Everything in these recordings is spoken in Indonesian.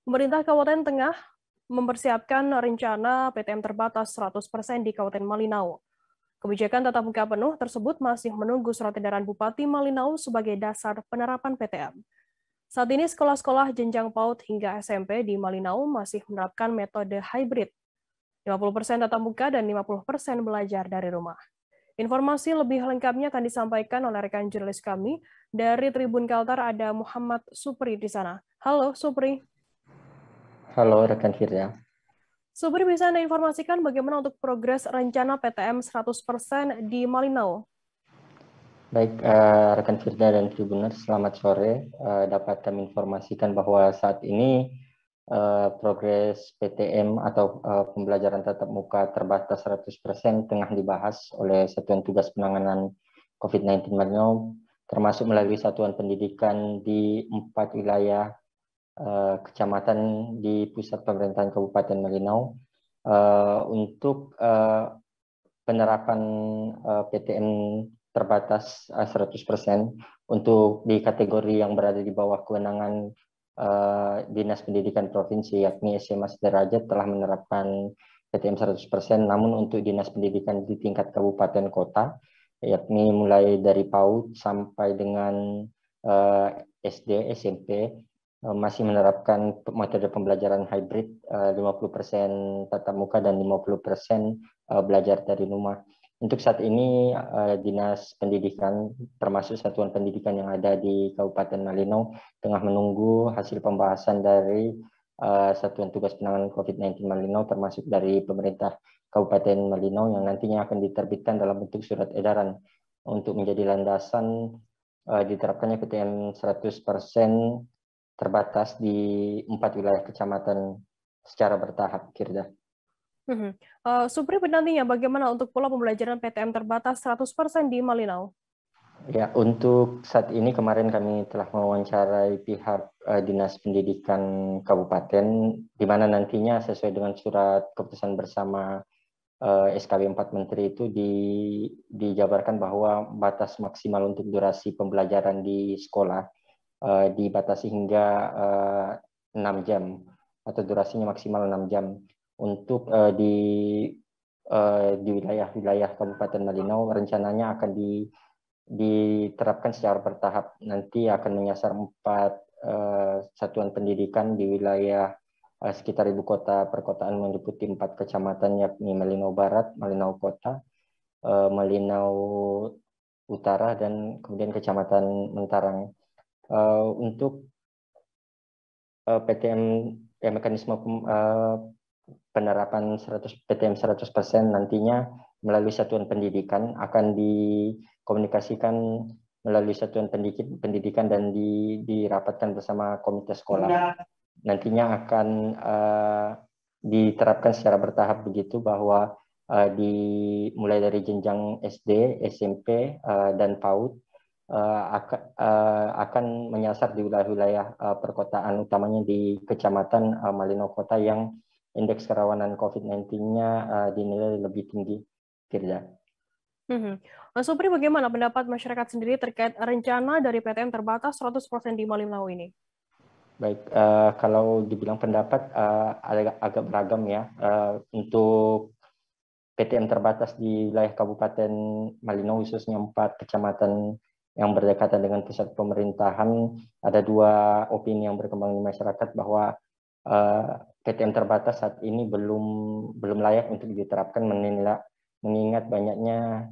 Pemerintah Kabupaten Tengah mempersiapkan rencana PTM terbatas 100% di Kabupaten Malinau. Kebijakan tatap muka penuh tersebut masih menunggu surat edaran Bupati Malinau sebagai dasar penerapan PTM. Saat ini sekolah-sekolah jenjang PAUD hingga SMP di Malinau masih menerapkan metode hybrid, 50% tatap muka dan 50% belajar dari rumah. Informasi lebih lengkapnya akan disampaikan oleh rekan jurnalis kami dari Tribun Kaltar, ada Muhammad Supri di sana. Halo Supri. Halo rekan Firda. Supri, bisa Anda informasikan bagaimana untuk progres rencana PTM 100% di Malinau? Baik, rekan Firda dan Tribuners, selamat sore. Dapat kami informasikan bahwa saat ini progres PTM atau pembelajaran tatap muka terbatas 100% tengah dibahas oleh Satuan Tugas Penanganan COVID-19 Malinau, termasuk melalui satuan pendidikan di 4 wilayah kecamatan di pusat pemerintahan Kabupaten Malinau untuk penerapan PTM terbatas 100% untuk di kategori yang berada di bawah kewenangan Dinas Pendidikan Provinsi, yakni SMA sederajat telah menerapkan PTM 100%, namun untuk Dinas Pendidikan di tingkat kabupaten kota, yakni mulai dari PAUD sampai dengan SD, SMP, masih menerapkan metode pembelajaran hybrid 50% tatap muka dan 50% belajar dari rumah. Untuk saat ini Dinas Pendidikan termasuk satuan pendidikan yang ada di Kabupaten Malinau tengah menunggu hasil pembahasan dari Satuan Tugas Penanganan COVID-19 Malinau, termasuk dari pemerintah Kabupaten Malinau yang nantinya akan diterbitkan dalam bentuk surat edaran untuk menjadi landasan diterapkannya PTM 100% terbatas di 4 wilayah kecamatan secara bertahap, Kirda. Supri, nantinya bagaimana untuk pola pembelajaran PTM terbatas 100% di Malinau? Ya, untuk saat ini kemarin kami telah mewawancarai pihak Dinas Pendidikan Kabupaten, di mana nantinya sesuai dengan surat keputusan bersama SKB 4 Menteri itu dijabarkan bahwa batas maksimal untuk durasi pembelajaran di sekolah dibatasi hingga 6 jam atau durasinya maksimal 6 jam. Untuk di wilayah-wilayah Kabupaten Malinau rencananya akan diterapkan secara bertahap. Nanti akan menyasar 4 satuan pendidikan di wilayah sekitar ibu kota perkotaan meliputi 4 kecamatan, yakni Malinau Barat, Malinau Kota, Malinau Utara, dan kemudian Kecamatan Mentarang. Untuk PTM mekanisme penerapan PTM 100% nantinya melalui satuan pendidikan akan dikomunikasikan melalui satuan pendidikan dan dirapatkan bersama komite sekolah. Nantinya akan diterapkan secara bertahap begitu, bahwa mulai dari jenjang SD, SMP, dan PAUD akan menyasar di wilayah-wilayah perkotaan, utamanya di Kecamatan Malinau Kota yang indeks kerawanan COVID-19-nya dinilai lebih tinggi, Firda. Mas Supri, bagaimana pendapat masyarakat sendiri terkait rencana dari PTM terbatas 100% di Malinau ini? Baik, kalau dibilang pendapat agak beragam ya. Untuk PTM terbatas di wilayah Kabupaten Malinau, khususnya 4 kecamatan yang berdekatan dengan pusat pemerintahan, ada 2 opini yang berkembang di masyarakat bahwa PTM terbatas saat ini belum layak untuk diterapkan, mengingat banyaknya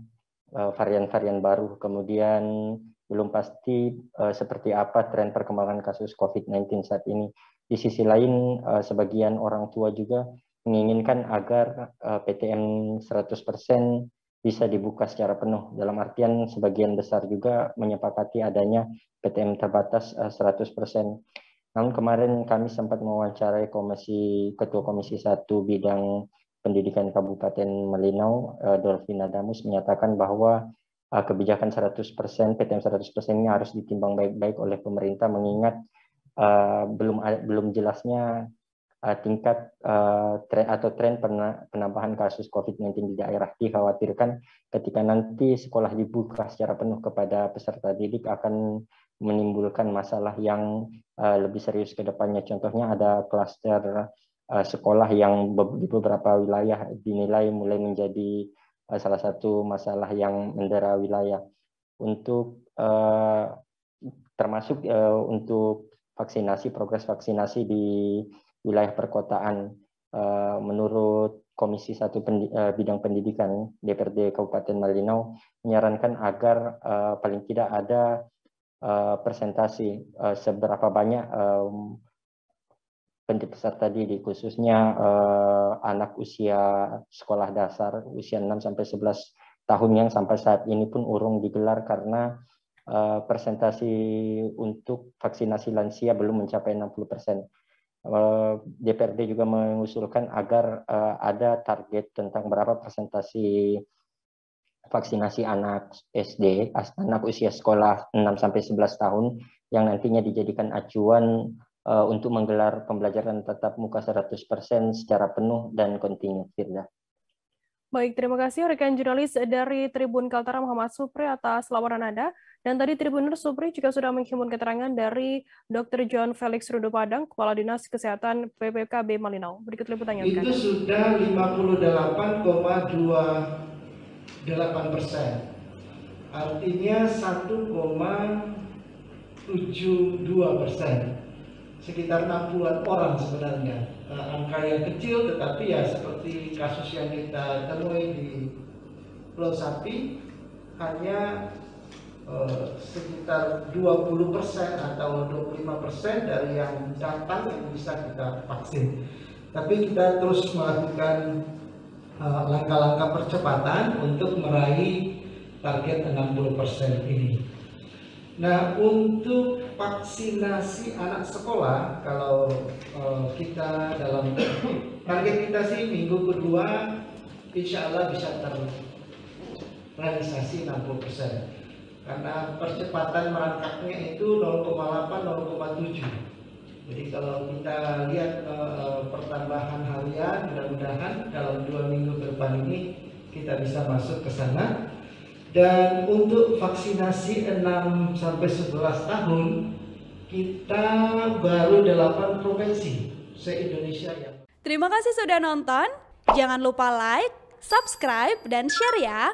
varian-varian baru, kemudian belum pasti seperti apa tren perkembangan kasus COVID-19 saat ini. Di sisi lain, sebagian orang tua juga menginginkan agar PTM 100% bisa dibuka secara penuh. Dalam artian sebagian besar juga menyepakati adanya PTM terbatas 100%. Namun kemarin kami sempat mewawancarai Ketua Komisi 1 Bidang Pendidikan Kabupaten Malinau, Dolvina Damus, menyatakan bahwa kebijakan 100%, PTM 100% ini harus ditimbang baik-baik oleh pemerintah, mengingat belum jelasnya tingkat tren penambahan kasus COVID-19 di daerah. Dikhawatirkan ketika nanti sekolah dibuka secara penuh kepada peserta didik akan menimbulkan masalah yang lebih serius ke depannya. Contohnya ada klaster sekolah yang di beberapa wilayah dinilai mulai menjadi salah satu masalah yang mendera wilayah. Untuk termasuk untuk vaksinasi, progres vaksinasi di wilayah perkotaan, menurut Komisi 1 Bidang Pendidikan DPRD Kabupaten Malinau menyarankan agar paling tidak ada presentasi seberapa banyak peserta didik, khususnya anak usia sekolah dasar usia 6-11 tahun yang sampai saat ini pun urung digelar karena presentasi untuk vaksinasi lansia belum mencapai 60%. DPRD juga mengusulkan agar ada target tentang berapa presentasi vaksinasi anak SD, anak usia sekolah 6-11 tahun yang nantinya dijadikan acuan untuk menggelar pembelajaran tatap muka 100% secara penuh dan kontinu. Firda. Baik, terima kasih rekan jurnalis dari Tribun Kaltara Muhammad Supri atas laporan Anda. Dan tadi Tribuners Supri juga sudah menghimpun keterangan dari Dr. John Felix Rudo Padang, Kepala Dinas Kesehatan PPKB Malinau. Berikut liputannya. Itu sudah 58,28%. Artinya 1,72%. Sekitar 60-an orang sebenarnya. Angka yang kecil, tetapi ya seperti kasus yang kita temui di Pulau Sapi, hanya sekitar 20% atau 25% dari yang datang yang bisa kita vaksin. Tapi kita terus melakukan langkah-langkah percepatan untuk meraih target 60% ini. Nah, untuk vaksinasi anak sekolah, kalau kita dalam target kita sih minggu kedua insya Allah bisa terrealisasi 60%. Karena percepatan merangkaknya itu 0,8-0,7. Jadi kalau kita lihat pertambahan harian, mudah-mudahan dalam 2 minggu ke depan ini kita bisa masuk ke sana. Dan untuk vaksinasi 6-11 tahun, kita baru 8 provinsi se-Indonesia yang. Terima kasih sudah nonton. Jangan lupa like, subscribe, dan share ya.